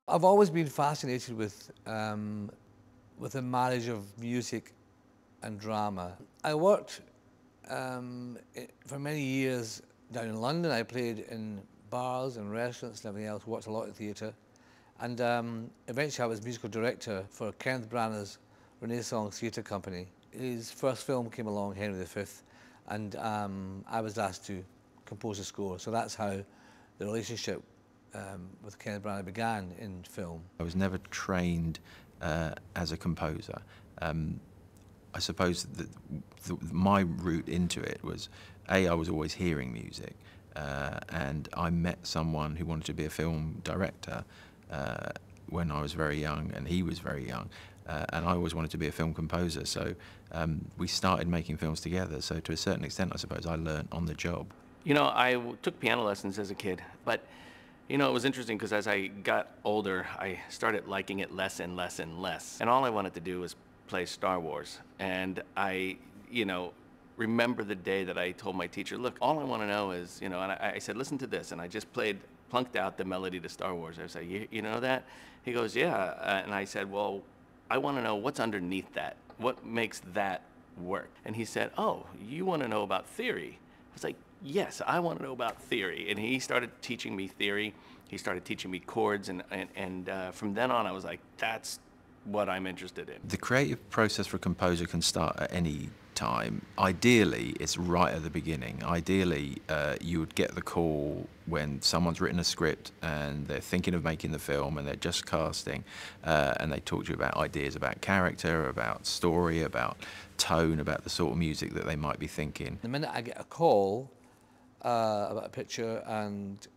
I've always been fascinated with the marriage of music and drama. I worked for many years down in London. I played in bars and restaurants and everything else, worked a lot in theatre. And eventually I was musical director for Kenneth Branagh's Renaissance Theatre Company. His first film came along, Henry V, and I was asked to compose a score. So that's how the relationship with Kenneth Branagh began in film. I was never trained as a composer. I suppose that my route into it was, I was always hearing music, and I met someone who wanted to be a film director when I was very young, and he was very young, and I always wanted to be a film composer, so we started making films together, so to a certain extent, I suppose, I learned on the job. You know, I took piano lessons as a kid, but you know, it was interesting because as I got older, I started liking it less and less and less. And all I wanted to do was play Star Wars. And I, you know, remember the day that I told my teacher, look, all I want to know is, you know, and I said, listen to this. And I just plunked out the melody to Star Wars. I said, you know that? He goes, yeah. And I said, well, I want to know what's underneath that. What makes that work? And he said, oh, you want to know about theory? I was like, yes, I want to know about theory. And he started teaching me theory. He started teaching me chords. And from then on, I was like, that's what I'm interested in. The creative process for a composer can start at any time. Ideally, it's right at the beginning. Ideally, you would get the call when someone's written a script and they're thinking of making the film and they're just casting, and they talk to you about ideas about character, about story, about tone, about the sort of music that they might be thinking. The minute I get a call about a picture and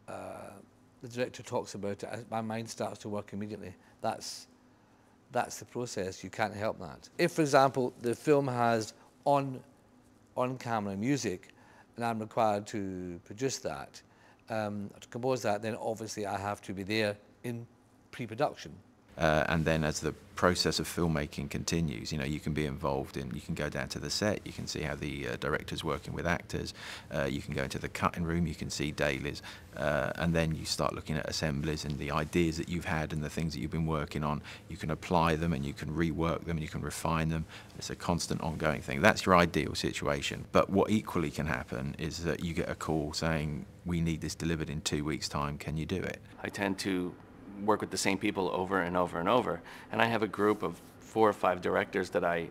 the director talks about it, my mind starts to work immediately. That's the process. You can't help that. If, for example, the film has on-camera music and I'm required to produce that, to compose that, then obviously I have to be there in pre-production. And then as the process of filmmaking continues, you know, you can be involved in, you can go down to the set, you can see how the director's working with actors, you can go into the cutting room, you can see dailies, and then you start looking at assemblies and the ideas that you've had and the things that you've been working on. You can apply them and you can rework them and you can refine them. It's a constant ongoing thing. That's your ideal situation. But what equally can happen is that you get a call saying, we need this delivered in 2 weeks' time, can you do it? I tend to work with the same people over and over and over. And I have a group of 4 or 5 directors that I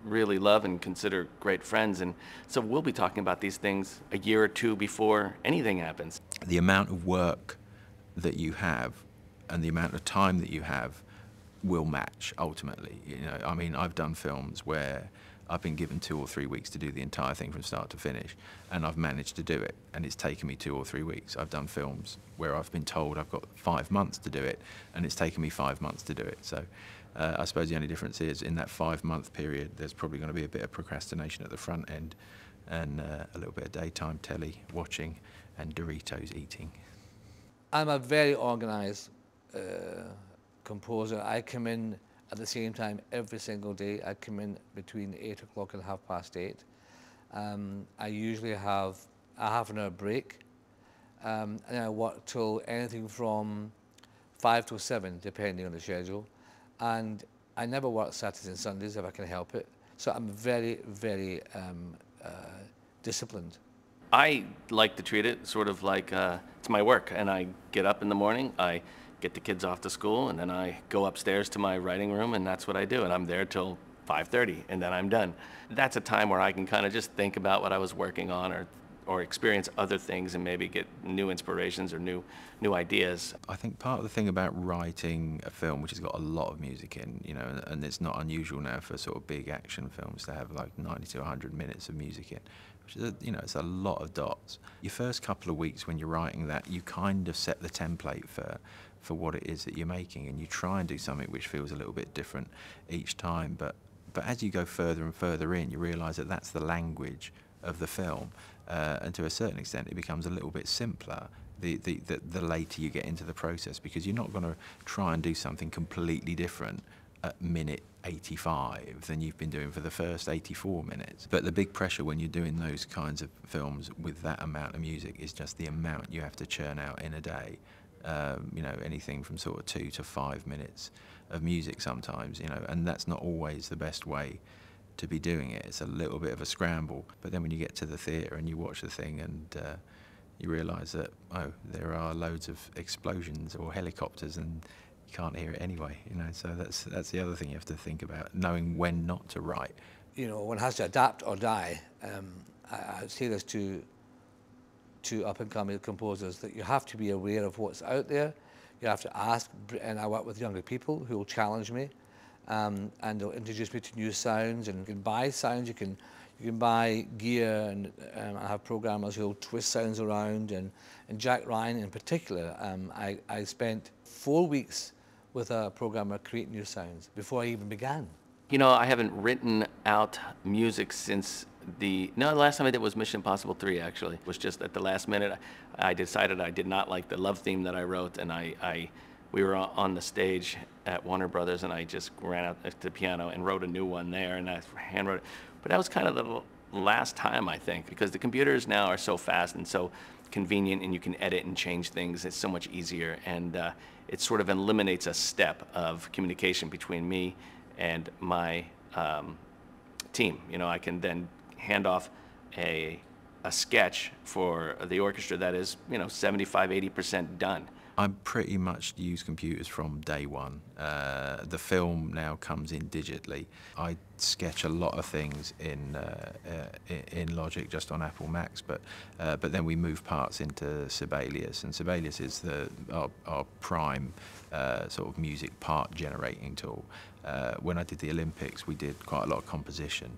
really love and consider great friends. And so we'll be talking about these things a year or two before anything happens. The amount of work that you have and the amount of time that you have will match ultimately. You know, I mean, I've done films where I've been given 2 or 3 weeks to do the entire thing from start to finish, and I've managed to do it, and it's taken me 2 or 3 weeks. I've done films where I've been told I've got 5 months to do it, and it's taken me 5 months to do it. So I suppose the only difference is in that 5-month period, there's probably going to be a bit of procrastination at the front end, and a little bit of daytime telly watching and Doritos eating. I'm a very organised composer. I come in at the same time every single day. I come in between 8 o'clock and 8:30. I usually have a half-an-hour break, and I work till anything from 5 till 7, depending on the schedule. And I never work Saturdays and Sundays if I can help it. So I'm very, very disciplined. I like to treat it sort of like it's my work, and I get up in the morning, I get the kids off to school, and then I go upstairs to my writing room, and that's what I do, and I'm there till 5:30, and then I'm done. That's a time where I can kind of just think about what I was working on, or experience other things and maybe get new inspirations or new ideas. I think part of the thing about writing a film, which has got a lot of music in, you know, and it's not unusual now for sort of big action films to have like 90 to 100 minutes of music in, which is, you know, it's a lot of dots. Your first couple of weeks when you're writing that, you kind of set the template for what it is that you're making, and you try and do something which feels a little bit different each time. But as you go further and further in, you realise that that's the language of the film, and to a certain extent, it becomes a little bit simpler the later you get into the process, because you're not going to try and do something completely different at minute 85 than you've been doing for the first 84 minutes. But the big pressure when you're doing those kinds of films with that amount of music is just the amount you have to churn out in a day. You know, anything from sort of 2 to 5 minutes of music sometimes, you know, and that's not always the best way to be doing it. It's a little bit of a scramble. But then when you get to the theatre and you watch the thing and you realise that, oh, there are loads of explosions or helicopters and you can't hear it anyway, you know, so that's the other thing you have to think about, knowing when not to write. You know, one has to adapt or die. I say this to up-and-coming composers, that you have to be aware of what's out there. You have to ask, and I work with younger people who will challenge me, and they'll introduce me to new sounds, and you can buy sounds, you can buy gear, and I have programmers who will twist sounds around, and Jack Ryan in particular, I spent 4 weeks with a programmer creating new sounds before I even began. You know, I haven't written out music since the last time I did was Mission Impossible 3, actually. It was just at the last minute I decided I did not like the love theme that I wrote, and we were on the stage at Warner Brothers, and I just ran out to the piano and wrote a new one there, and I hand wrote it. But that was kind of the last time, I think, because the computers now are so fast and so convenient, and you can edit and change things. It's so much easier, and it sort of eliminates a step of communication between me and my team. You know, I can then hand off a sketch for the orchestra that is, you know, 75–80% done. I pretty much use computers from day one. The film now comes in digitally. I sketch a lot of things in Logic, just on Apple Macs, but then we move parts into Sibelius, and Sibelius is our prime sort of music part generating tool. When I did the Olympics, we did quite a lot of composition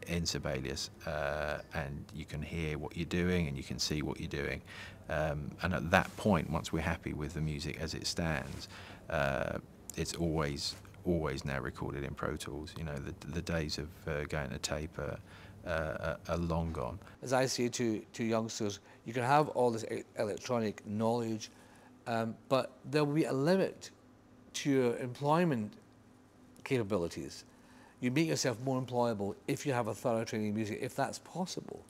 in Sibelius, and you can hear what you're doing and you can see what you're doing. And at that point, once we're happy with the music as it stands, it's always now recorded in Pro Tools. You know, the days of going to tape are long gone. As I say to youngsters, you can have all this electronic knowledge, but there will be a limit to your employment capabilities. You make yourself more employable if you have a thorough training in music, if that's possible.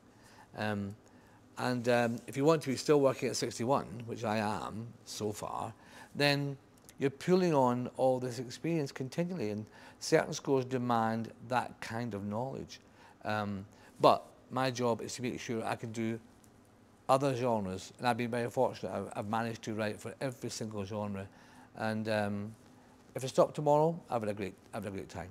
If you want to be still working at 61, which I am so far, then you're pulling on all this experience continually, and certain scores demand that kind of knowledge. But my job is to make sure I can do other genres, and I've been very fortunate. I've managed to write for every single genre, and if I stop tomorrow, I've had a great time.